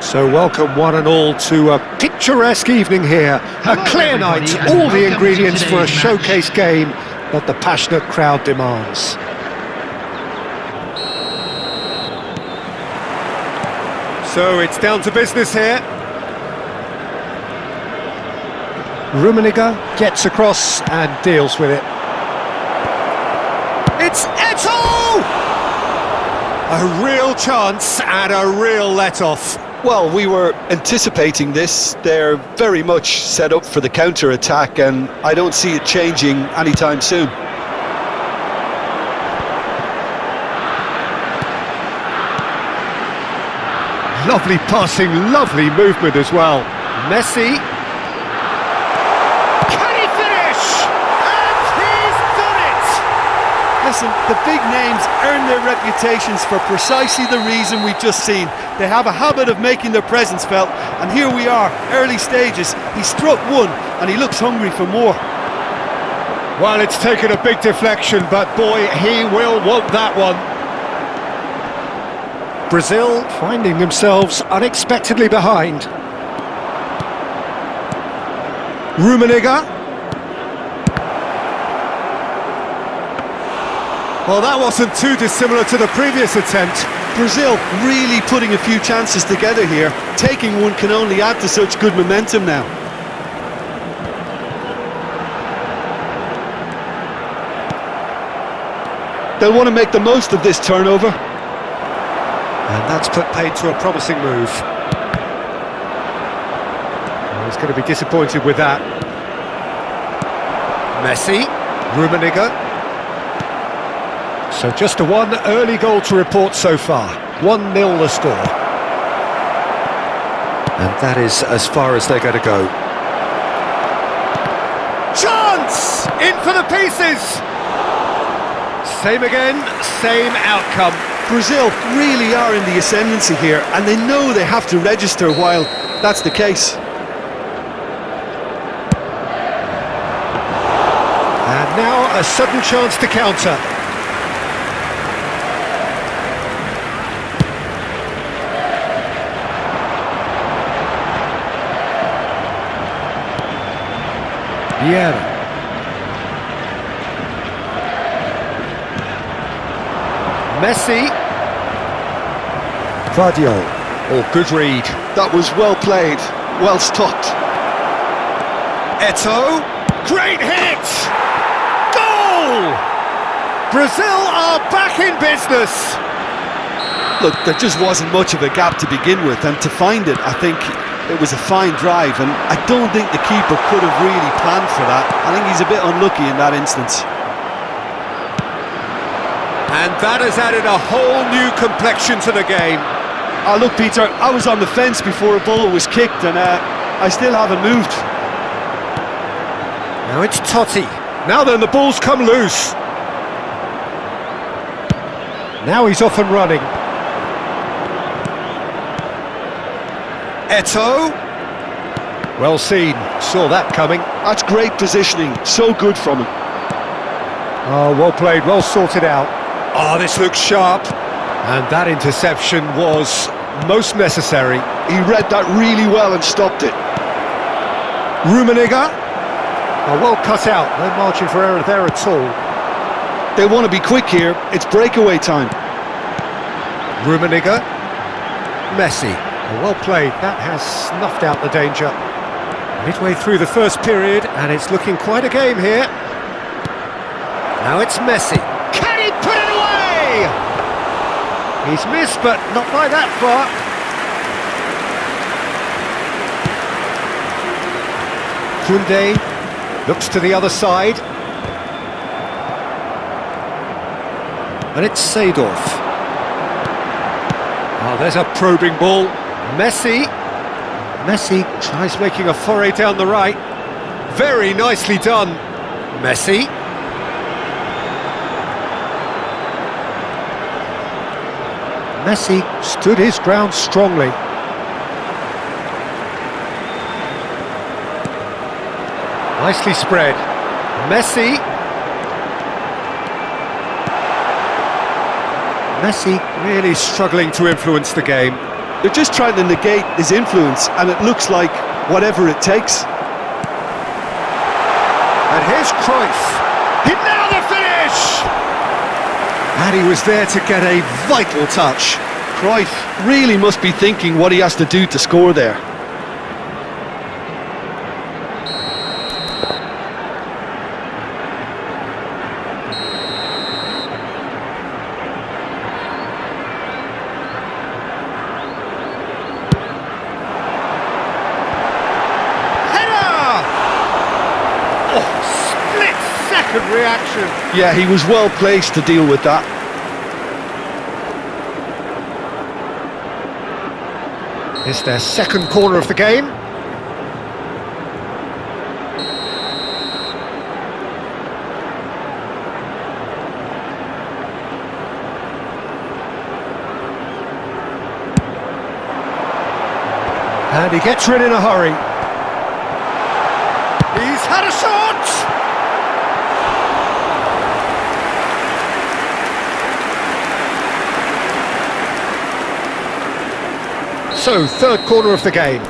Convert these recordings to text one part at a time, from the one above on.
So welcome one and all to a picturesque evening here. A clear night, all the ingredients for a showcase game that the passionate crowd demands. So it's down to business here. RUMMENIGGE gets across and deals with it. It's Eto! A real chance and a real let-off. Well, we were anticipating this. They're very much set up for the counter-attack, and I don't see it changing anytime soon. Lovely passing, lovely movement as well. Messi. Can he finish? And he's done it! Listen, the big names earn their reputations for precisely the reason we've just seen. They have a habit of making their presence felt, and here we are, early stages. He struck one, and he looks hungry for more. Well, it's taken a big deflection, but boy, he will want that one. Brazil finding themselves unexpectedly behind. RUMMENIGGE. Well, that wasn't too dissimilar to the previous attempt. Brazil really putting a few chances together here. Taking one can only add to such good momentum now. They'll want to make the most of this turnover. And that's put paid to a promising move. Well, he's going to be disappointed with that. Messi, RUMMENIGGE. So just a one early goal to report so far. 1-0 the score. And that is as far as they're going to go. Chance! In for the pieces! Same again, same outcome. Brazil really are in the ascendancy here, and they know they have to register while that's the case. And now a sudden chance to counter. Vieira. Messi. Vadio. Oh, good read. That was well played, well stopped. Eto. Great hit! Goal! Brazil are back in business. Look, there just wasn't much of a gap to begin with, and to find it, I think it was a fine drive, and I don't think the keeper could have really planned for that. I think he's a bit unlucky in that instance. And that has added a whole new complexion to the game. Oh, look, Peter, I was on the fence before a ball was kicked, and I still haven't moved. Now it's Totti. Now then, the ball's come loose. Now he's off and running. Eto. Well seen, saw that coming. That's great positioning, so good from him. Oh, well played, well sorted out. Oh, this looks sharp. And that interception was most necessary. He read that really well and stopped it. RUMMENIGGE. Oh, well cut out, no margin for error there at all. They want to be quick here, it's breakaway time. RUMMENIGGE. Messi. Oh, well played, that has snuffed out the danger. Midway through the first period, and it's looking quite a game here. Now it's Messi. Can he put it away? He's missed, but not by that far. Koundé looks to the other side. And it's Seedorf. Oh, there's a probing ball. Messi. Messi tries making a foray down the right. Very nicely done. Messi. Messi stood his ground strongly. Nicely spread. Messi. Messi really struggling to influence the game. They're just trying to negate his influence, and it looks like whatever it takes. And here's Cruyff. Now the finish! And he was there to get a vital touch. Cruyff really must be thinking what he has to do to score there. Reaction. Yeah, he was well placed to deal with that. It's their second corner of the game. And he gets rid in a hurry. He's had a shot! So, third corner of the game.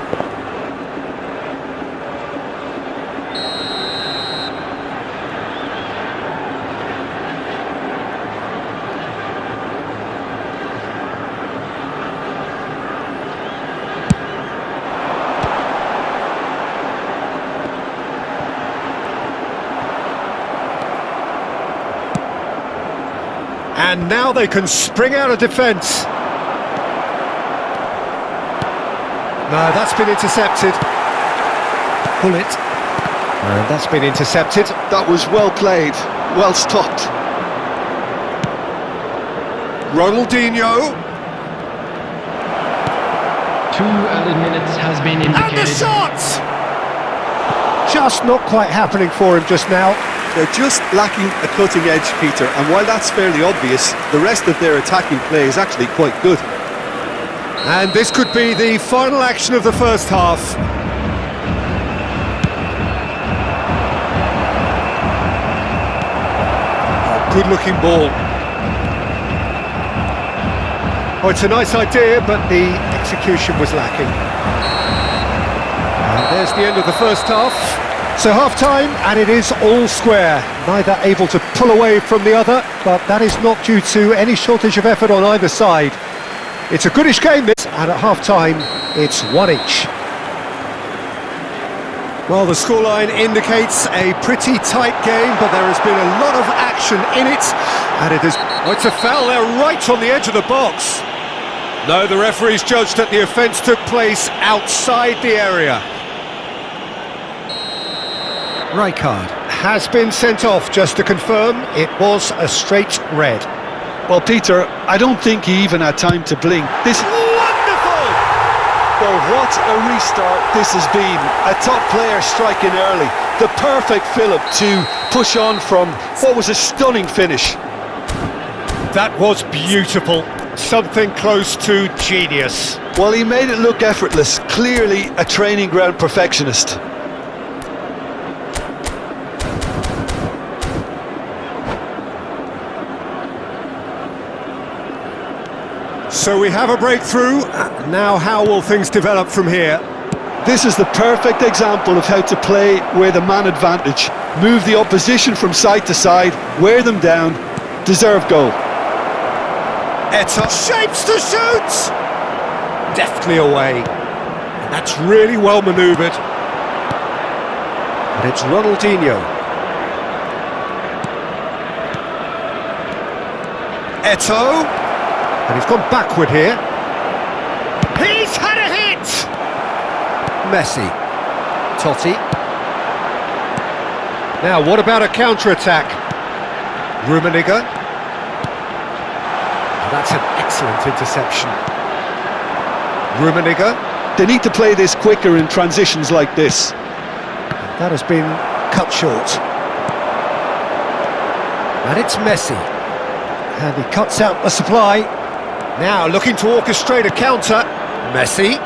And now they can spring out of defence. No, that's been intercepted. Pull it. And that's been intercepted. That was well played, well stopped. Ronaldinho. 2 added minutes has been indicated. And the shot! Just not quite happening for him just now. They're just lacking a cutting edge, Peter, and while that's fairly obvious, the rest of their attacking play is actually quite good. And this could be the final action of the first half. Oh, good-looking ball. Oh, it's a nice idea, but the execution was lacking. And there's the end of the first half. So half-time, and it is all square. Neither able to pull away from the other, but that is not due to any shortage of effort on either side. It's a goodish game, this, and at half-time, it's 1 each. Well, the scoreline indicates a pretty tight game, but there has been a lot of action in it, and it is... Oh, it's a foul there, right on the edge of the box. No, the referee's judged that the offence took place outside the area. Rijkaard has been sent off, just to confirm, it was a straight red. Well, Peter, I don't think he even had time to blink. This wonderful! Well, what a restart this has been. A top player striking early. The perfect fillip to push on from what was a stunning finish. That was beautiful. Something close to genius. Well, he made it look effortless. Clearly a training ground perfectionist. So we have a breakthrough. Now how will things develop from here? This is the perfect example of how to play with a man advantage. Move the opposition from side to side, wear them down, deserve goal. Eto'o shapes to shoot! Deftly away. And that's really well manoeuvred. And it's Ronaldinho. Eto'o. And he's gone backward here. He's had a hit! Messi. Totti. Now, what about a counter-attack? Rummenigge. That's an excellent interception. Rummenigge. They need to play this quicker in transitions like this. That has been cut short. And it's Messi. And he cuts out the supply. Now looking to orchestrate a counter. Messi.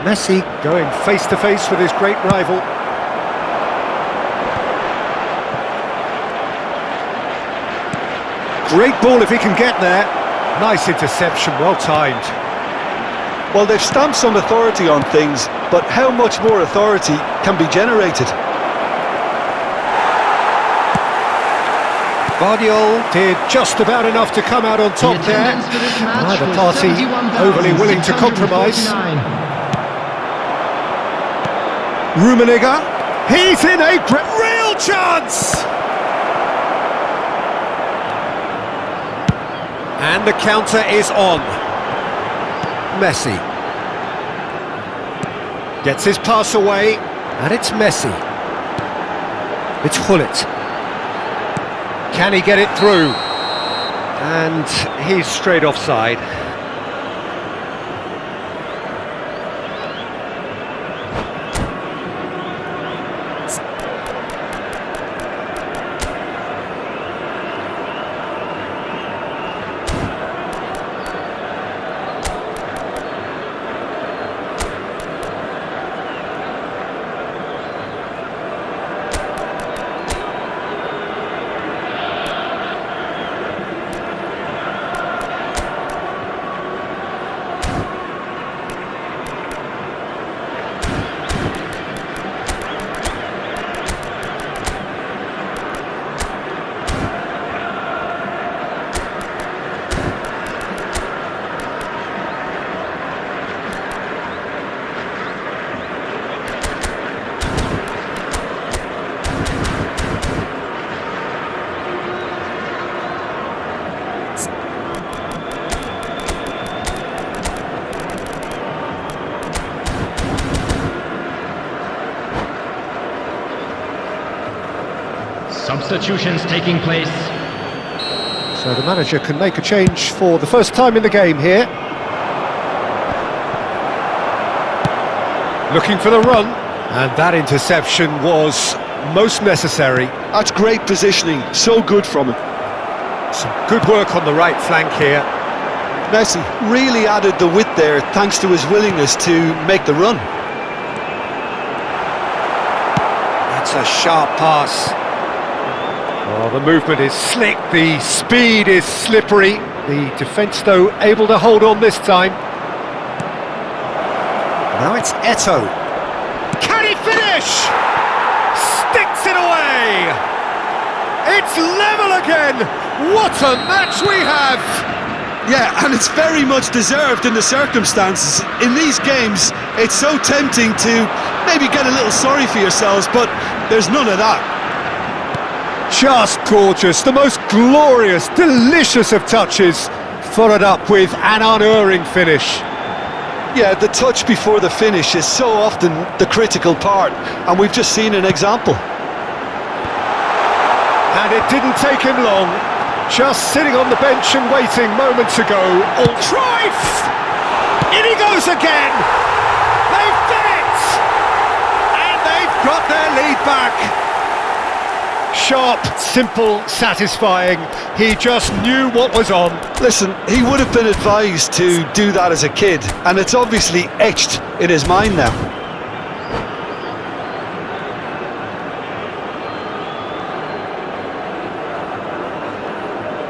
Messi going face-to-face with his great rival. Great ball if he can get there. Nice interception, well timed. Well, they've stamped some authority on things, but how much more authority can be generated? Guardiola did just about enough to come out on top there. Neither party overly willing to compromise. Rummenigge, he's in a real chance! And the counter is on. Messi gets his pass away, and it's Messi. It's Gullit. Can he get it through? And he's straight offside. Substitutions taking place. So the manager can make a change for the first time in the game here. Looking for the run, and that interception was most necessary. That's great positioning, so good from him. Some good work on the right flank here. Messi really added the width there thanks to his willingness to make the run. That's a sharp pass. Oh, the movement is slick, the speed is slippery. The defence, though, able to hold on this time. Now it's Eto'o. Can he finish? Sticks it away! It's level again! What a match we have! Yeah, and it's very much deserved in the circumstances. In these games, it's so tempting to maybe get a little sorry for yourselves, but there's none of that. Just gorgeous, the most glorious, delicious of touches, followed up with an unerring finish. Yeah, the touch before the finish is so often the critical part, and we've just seen an example. And it didn't take him long, just sitting on the bench and waiting moments ago. Cruyff! In he goes again! They've done it! And they've got their lead back. Sharp, simple, satisfying. He just knew what was on. Listen, he would have been advised to do that as a kid, and it's obviously etched in his mind now.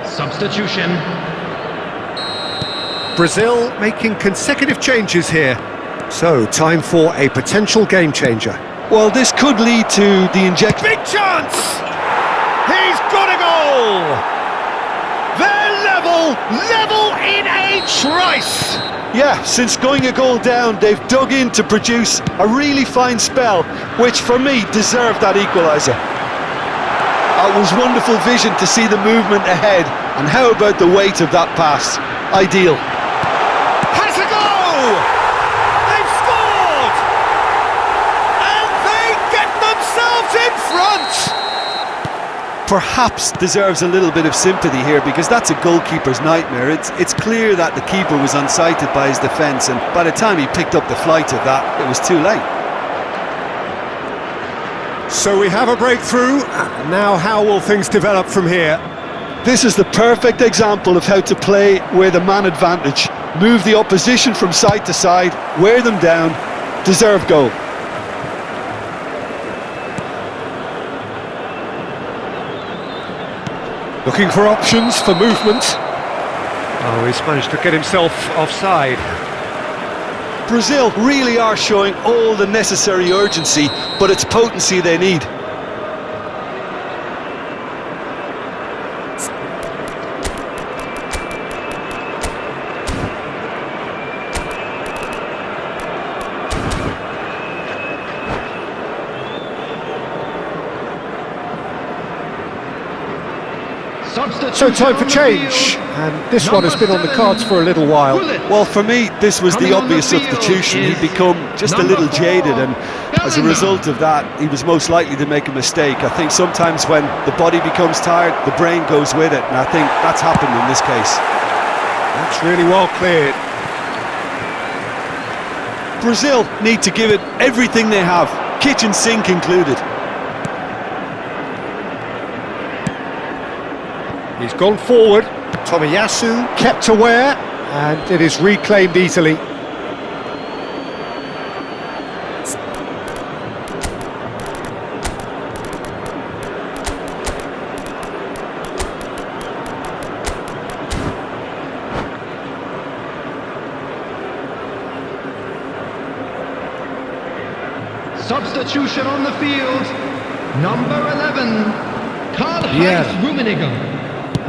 Substitution. Brazil making consecutive changes here. So, time for a potential game changer. Well, this could lead to the injection. Big chance! He's got a goal! They're level in a trice! Yeah, since going a goal down, they've dug in to produce a really fine spell, which for me deserved that equaliser. It was wonderful vision to see the movement ahead, and how about the weight of that pass? Ideal. Has a go! They've scored! And they get themselves in front! Perhaps deserves a little bit of sympathy here, because that's a goalkeeper's nightmare. It's clear that the keeper was unsighted by his defence, and by the time he picked up the flight of that, it was too late. So we have a breakthrough. Now how will things develop from here? This is the perfect example of how to play with a man advantage. Move the opposition from side to side, wear them down, deserve goal. Looking for options for movement. Oh, he's managed to get himself offside. Brazil really are showing all the necessary urgency, but it's potency they need. So time for change, and this one has been on the cards for a little while. Well, for me, this was the obvious substitution. He'd become just a little jaded, and as a result of that, he was most likely to make a mistake. I think sometimes when the body becomes tired, the brain goes with it, and I think that's happened in this case. That's really well cleared. Brazil need to give it everything they have, kitchen sink included. He's gone forward, Tomiyasu kept aware, and it is reclaimed easily. Substitution on the field. Number 11, RUMMENIGGE.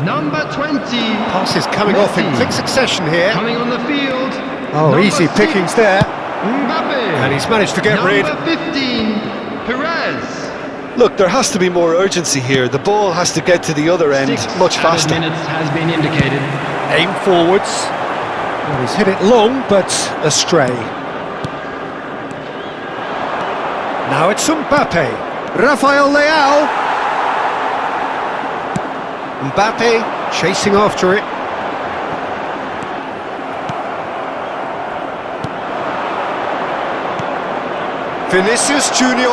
Number 20. Passes coming off in quick succession here. Coming on the field. Oh, easy pickings there. Mbappe. And he's managed to get rid. Number 15, Perez. Look, there has to be more urgency here. The ball has to get to the other end much faster. 6 minutes has been indicated. Aim forwards. Well, he's hit it long, but astray. Now it's Mbappe. Rafael Leao. Mbappe chasing after it. Vinicius Junior.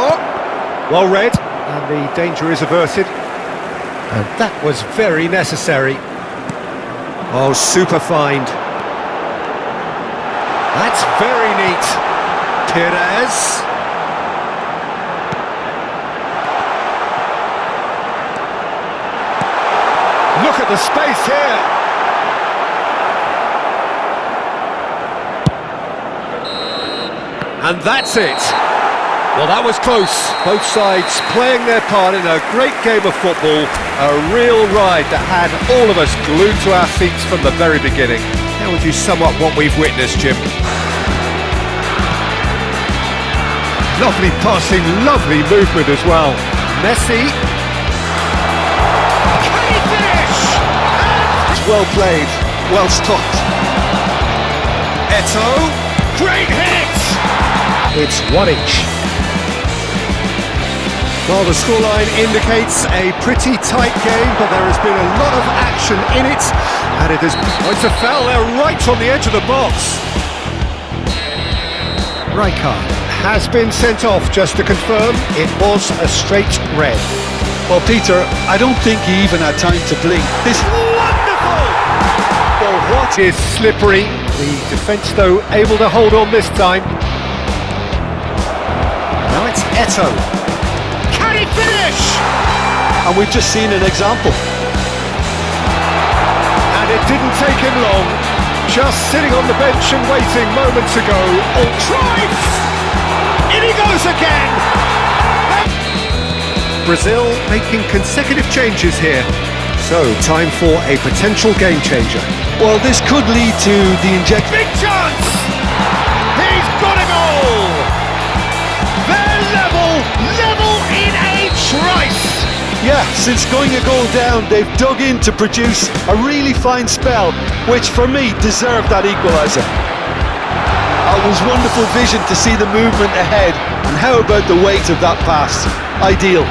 Well read, and the danger is averted. And that was very necessary. Oh, super find. That's very neat. Perez. Look at the space here. And that's it. Well, that was close. Both sides playing their part in a great game of football. A real ride that had all of us glued to our seats from the very beginning. How would you sum up what we've witnessed, Jim? Lovely passing, lovely movement as well. Messi. Well played, well stopped. Eto, great hit! It's 1 each. Well, the scoreline indicates a pretty tight game, but there has been a lot of action in it, and it is... Oh, it's a foul there right on the edge of the box. Rijkaard has been sent off, just to confirm, it was a straight red. Well, Peter, I don't think he even had time to blink. This Wonderful! Well, what is slippery? The defence, though, able to hold on this time. Now it's Eto. Can he finish? And we've just seen an example. And it didn't take him long. Just sitting on the bench and waiting moments ago. Oh, tries! In he goes again! Brazil making consecutive changes here. So, time for a potential game changer. Well, this could lead to the injection. Big chance! He's got a goal! They're level in a trice! Yeah, since going a goal down, they've dug in to produce a really fine spell, which for me deserved that equaliser. It was wonderful vision to see the movement ahead, and how about the weight of that pass? Ideal.